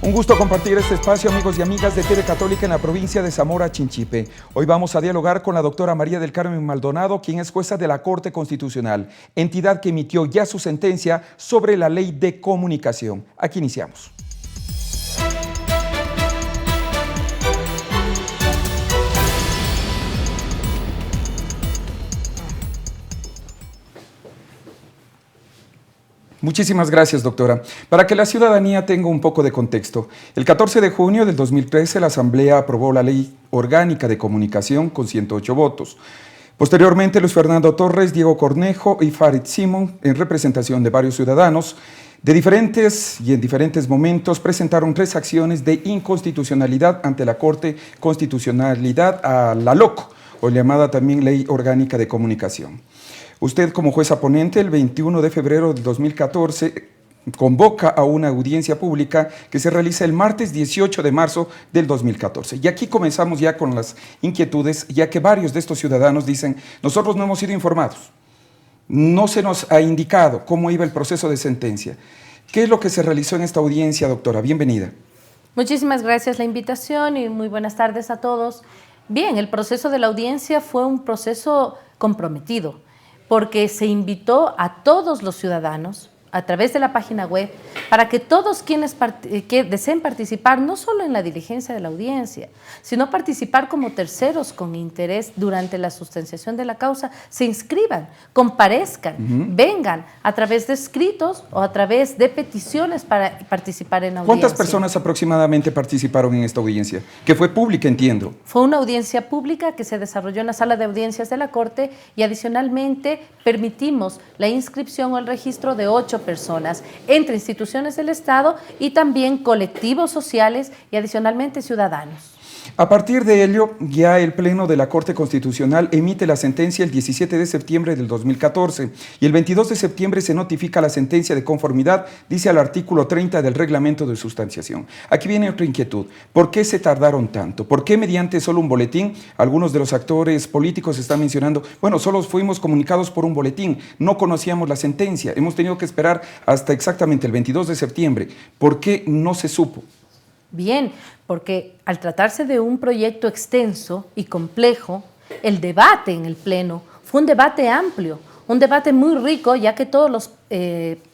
Un gusto compartir este espacio, amigos y amigas de TV Católica en la provincia de Zamora Chinchipe. Hoy vamos a dialogar con la doctora María del Carmen Maldonado, quien es jueza de la Corte Constitucional, entidad que emitió ya su sentencia sobre la Ley de Comunicación. Aquí iniciamos. Muchísimas gracias, doctora. Para que la ciudadanía tenga un poco de contexto, el 14 de junio del 2013 la Asamblea aprobó la Ley Orgánica de Comunicación con 108 votos. Posteriormente, Luis Fernando Torres, Diego Cornejo y Farid Simón, en representación de varios ciudadanos, en diferentes momentos, presentaron 3 acciones de inconstitucionalidad ante la Corte Constitucionalidad a la LOC, o llamada también Ley Orgánica de Comunicación. Usted, como jueza ponente, el 21 de febrero de 2014, convoca a una audiencia pública que se realiza el martes 18 de marzo del 2014. Y aquí comenzamos ya con las inquietudes, ya que varios de estos ciudadanos dicen, nosotros no hemos sido informados, no se nos ha indicado cómo iba el proceso de sentencia. ¿Qué es lo que se realizó en esta audiencia, doctora? Bienvenida. Muchísimas gracias por la invitación y muy buenas tardes a todos. Bien, el proceso de la audiencia fue un proceso comprometido, porque se invitó a todos los ciudadanos a través de la página web para que todos quienes que deseen participar no solo en la diligencia de la audiencia, sino participar como terceros con interés durante la sustanciación de la causa, se inscriban, comparezcan, vengan a través de escritos o a través de peticiones para participar en la audiencia. ¿Cuántas personas aproximadamente participaron en esta audiencia? Que fue pública, entiendo. Fue una audiencia pública que se desarrolló en la sala de audiencias de la Corte y adicionalmente permitimos la inscripción o el registro de 8 personas entre instituciones del Estado y también colectivos sociales y adicionalmente ciudadanos. A partir de ello, ya el Pleno de la Corte Constitucional emite la sentencia el 17 de septiembre del 2014 y el 22 de septiembre se notifica la sentencia de conformidad, dice al artículo 30 del reglamento de sustanciación. Aquí viene otra inquietud. ¿Por qué se tardaron tanto? ¿Por qué mediante solo un boletín? Algunos de los actores políticos están mencionando, bueno, solo fuimos comunicados por un boletín, no conocíamos la sentencia, hemos tenido que esperar hasta exactamente el 22 de septiembre. ¿Por qué no se supo? Bien, porque al tratarse de un proyecto extenso y complejo, el debate en el Pleno fue un debate amplio, un debate muy rico, ya que todos los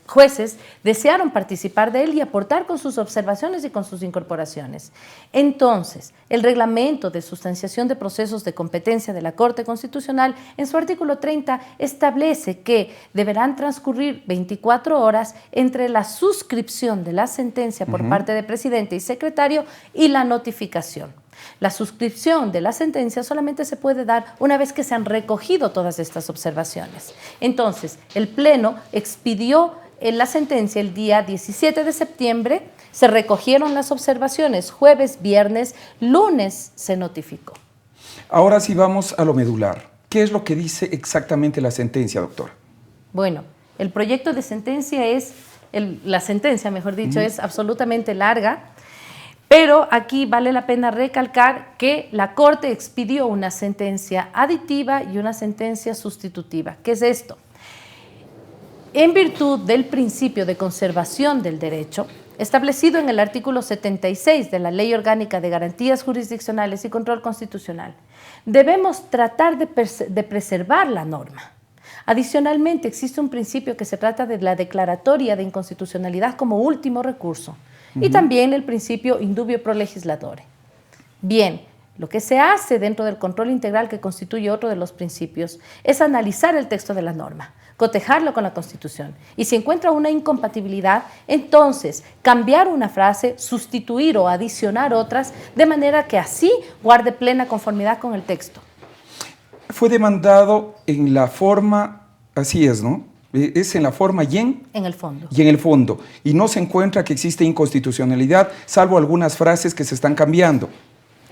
jueces desearon participar de él y aportar con sus observaciones y con sus incorporaciones. Entonces, el reglamento de sustanciación de procesos de competencia de la Corte Constitucional, en su artículo 30, establece que deberán transcurrir 24 horas entre la suscripción de la sentencia por parte de presidente y secretario y la notificación. La suscripción de la sentencia solamente se puede dar una vez que se han recogido todas estas observaciones. Entonces, el Pleno expidió la sentencia el día 17 de septiembre, se recogieron las observaciones jueves, viernes, lunes se notificó. Ahora sí vamos a lo medular. ¿Qué es lo que dice exactamente la sentencia, doctora? Bueno, el proyecto de sentencia la sentencia, mejor dicho, es absolutamente larga. Pero aquí vale la pena recalcar que la Corte expidió una sentencia aditiva y una sentencia sustitutiva. ¿Qué es esto? En virtud del principio de conservación del derecho, establecido en el artículo 76 de la Ley Orgánica de Garantías Jurisdiccionales y Control Constitucional, debemos tratar de preservar la norma. Adicionalmente, existe un principio que se trata de la declaratoria de inconstitucionalidad como último recurso. Y también el principio indubio pro legislatore. Bien, lo que se hace dentro del control integral, que constituye otro de los principios, es analizar el texto de la norma, cotejarlo con la Constitución. Y si encuentra una incompatibilidad, entonces cambiar una frase, sustituir o adicionar otras, de manera que así guarde plena conformidad con el texto. Fue demandado en la forma, así es, ¿no? Es en la forma y en el fondo. Y en el fondo. Y no se encuentra que existe inconstitucionalidad, salvo algunas frases que se están cambiando.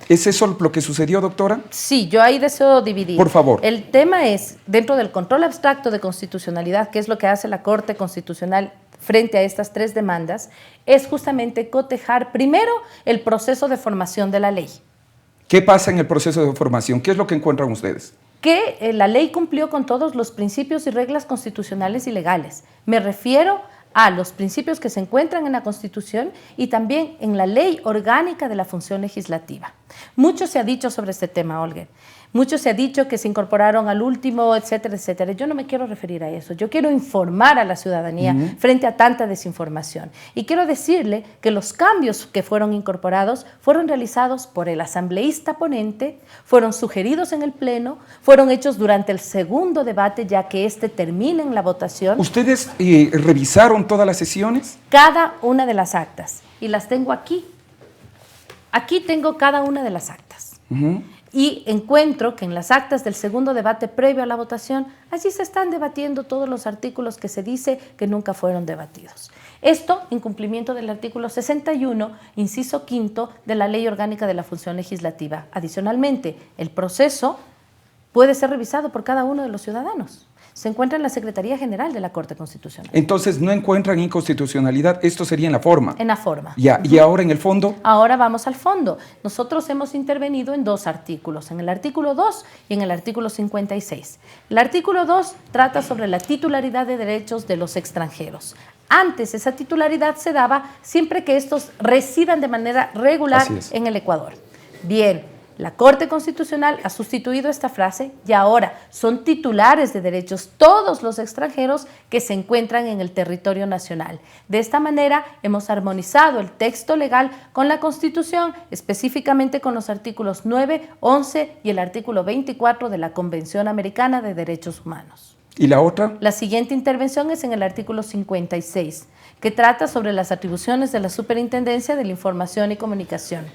¿Es eso lo que sucedió, doctora? Sí, yo ahí deseo dividir. Por favor. El tema es, dentro del control abstracto de constitucionalidad, que es lo que hace la Corte Constitucional frente a estas 3 demandas, es justamente cotejar primero el proceso de formación de la ley. ¿Qué pasa en el proceso de formación? ¿Qué es lo que encuentran ustedes? Que la ley cumplió con todos los principios y reglas constitucionales y legales. Me refiero a los principios que se encuentran en la Constitución y también en la Ley Orgánica de la Función Legislativa. Mucho se ha dicho sobre este tema, Olga. Mucho se ha dicho que se incorporaron al último, etcétera, etcétera. Yo no me quiero referir a eso. Yo quiero informar a la ciudadanía frente a tanta desinformación. Y quiero decirle que los cambios que fueron incorporados fueron realizados por el asambleísta ponente, fueron sugeridos en el Pleno, fueron hechos durante el segundo debate, ya que este termina en la votación. ¿Ustedes revisaron todas las sesiones? Cada una de las actas. Y las tengo aquí. Aquí tengo cada una de las actas. Y encuentro que en las actas del segundo debate previo a la votación, allí se están debatiendo todos los artículos que se dice que nunca fueron debatidos. Esto en cumplimiento del artículo 61, inciso quinto de la Ley Orgánica de la Función Legislativa. Adicionalmente, el proceso puede ser revisado por cada uno de los ciudadanos. Se encuentra en la Secretaría General de la Corte Constitucional. Entonces, ¿no encuentran inconstitucionalidad? Esto sería en la forma. En la forma. Ya, ¿y ahora en el fondo? Ahora vamos al fondo. Nosotros hemos intervenido en dos artículos, en el artículo 2 y en el artículo 56. El artículo 2 trata sobre la titularidad de derechos de los extranjeros. Antes esa titularidad se daba siempre que estos residan de manera regular en el Ecuador. Bien. La Corte Constitucional ha sustituido esta frase y ahora son titulares de derechos todos los extranjeros que se encuentran en el territorio nacional. De esta manera hemos armonizado el texto legal con la Constitución, específicamente con los artículos 9, 11 y el artículo 24 de la Convención Americana de Derechos Humanos. ¿Y la otra? La siguiente intervención es en el artículo 56, que trata sobre las atribuciones de la Superintendencia de la Información y Comunicación.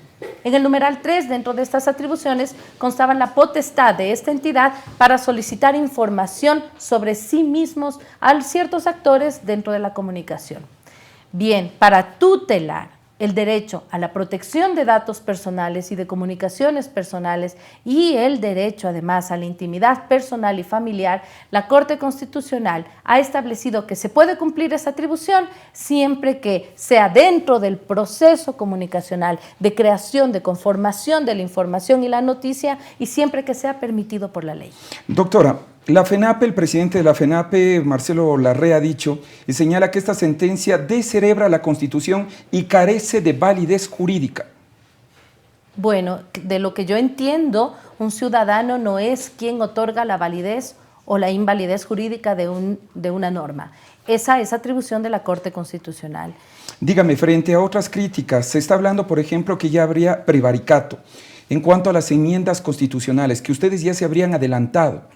En el numeral 3, dentro de estas atribuciones, constaba la potestad de esta entidad para solicitar información sobre sí mismos a ciertos actores dentro de la comunicación. Bien, para tutelar el derecho a la protección de datos personales y de comunicaciones personales y el derecho además a la intimidad personal y familiar, la Corte Constitucional ha establecido que se puede cumplir esa atribución siempre que sea dentro del proceso comunicacional de creación, de conformación de la información y la noticia y siempre que sea permitido por la ley. Doctora, la FENAPE, el presidente de la FENAPE, Marcelo Larrea, ha dicho y señala que esta sentencia descerebra la Constitución y carece de validez jurídica. Bueno, de lo que yo entiendo, un ciudadano no es quien otorga la validez o la invalidez jurídica de una norma. Esa es atribución de la Corte Constitucional. Dígame, frente a otras críticas, se está hablando, por ejemplo, que ya habría prevaricato en cuanto a las enmiendas constitucionales, que ustedes ya se habrían adelantado.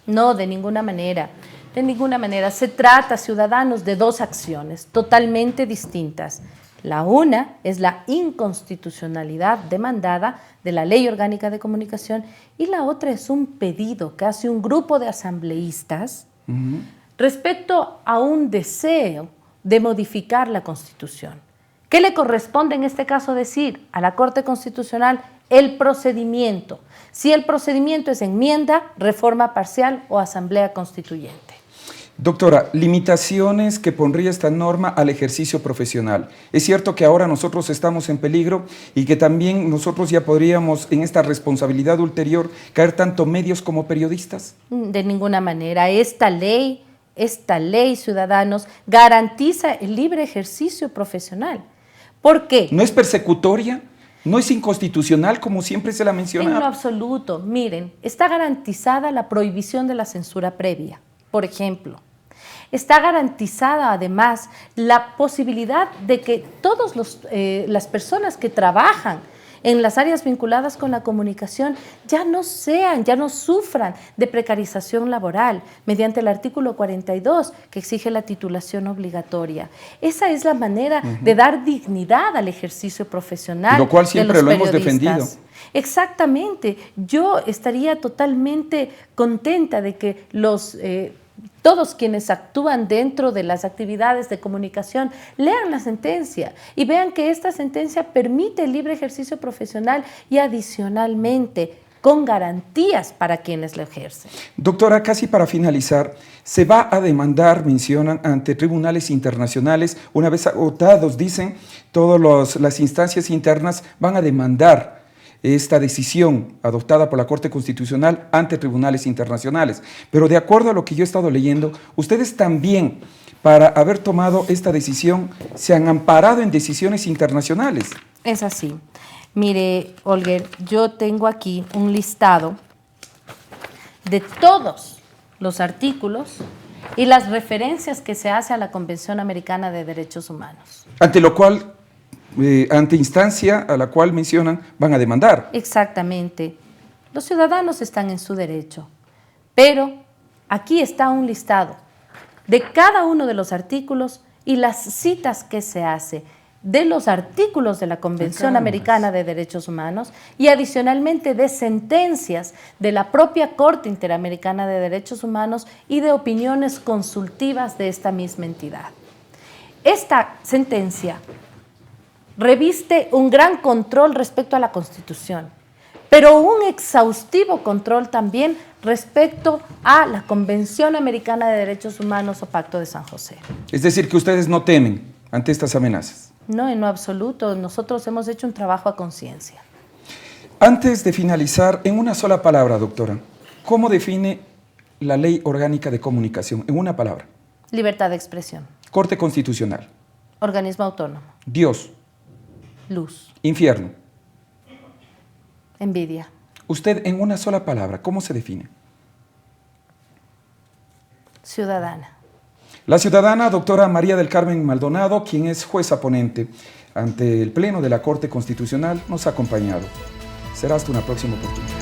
No, de ninguna manera. De ninguna manera. Se trata, ciudadanos, de dos acciones totalmente distintas. La una es la inconstitucionalidad demandada de la Ley Orgánica de Comunicación y la otra es un pedido que hace un grupo de asambleístas respecto a un deseo de modificar la Constitución. ¿Qué le corresponde en este caso decir a la Corte Constitucional? El procedimiento. Si el procedimiento es enmienda, reforma parcial o asamblea constituyente. Doctora, limitaciones que pondría esta norma al ejercicio profesional. Es cierto que ahora nosotros estamos en peligro y que también nosotros ya podríamos en esta responsabilidad ulterior caer tanto medios como periodistas. De ninguna manera. Esta ley, ciudadanos, garantiza el libre ejercicio profesional. ¿Por qué? ¿No es persecutoria? ¿No es inconstitucional como siempre se la menciona? En lo absoluto. Miren, está garantizada la prohibición de la censura previa, por ejemplo. Está garantizada además la posibilidad de que todas las personas que trabajan en las áreas vinculadas con la comunicación ya no sufran de precarización laboral mediante el artículo 42 que exige la titulación obligatoria. Esa es la manera de dar dignidad al ejercicio profesional. Lo cual siempre lo hemos defendido. Exactamente. Yo estaría totalmente contenta de que todos quienes actúan dentro de las actividades de comunicación lean la sentencia y vean que esta sentencia permite el libre ejercicio profesional y adicionalmente con garantías para quienes lo ejercen. Doctora, casi para finalizar, se va a demandar, mencionan, ante tribunales internacionales, una vez agotados, dicen, todas las instancias internas van a demandar esta decisión adoptada por la Corte Constitucional ante tribunales internacionales. Pero de acuerdo a lo que yo he estado leyendo, ustedes también, para haber tomado esta decisión, se han amparado en decisiones internacionales. Es así. Mire, Olger, yo tengo aquí un listado de todos los artículos y las referencias que se hace a la Convención Americana de Derechos Humanos. Ante lo cual, ante instancia a la cual mencionan, van a demandar. Exactamente. Los ciudadanos están en su derecho, pero aquí está un listado de cada uno de los artículos y las citas que se hace de los artículos de la Convención Americana de Derechos Humanos y adicionalmente de sentencias de la propia Corte Interamericana de Derechos Humanos y de opiniones consultivas de esta misma entidad. Esta sentencia reviste un gran control respecto a la Constitución, pero un exhaustivo control también respecto a la Convención Americana de Derechos Humanos o Pacto de San José. Es decir, que ustedes no temen ante estas amenazas. No, en lo absoluto. Nosotros hemos hecho un trabajo a conciencia. Antes de finalizar, en una sola palabra, doctora, ¿cómo define la Ley Orgánica de Comunicación? En una palabra. Libertad de expresión. Corte Constitucional. Organismo autónomo. Dios. Luz. Infierno. Envidia. Usted, en una sola palabra, ¿cómo se define? Ciudadana. La ciudadana doctora María del Carmen Maldonado, quien es jueza ponente ante el Pleno de la Corte Constitucional, nos ha acompañado. Será hasta una próxima oportunidad.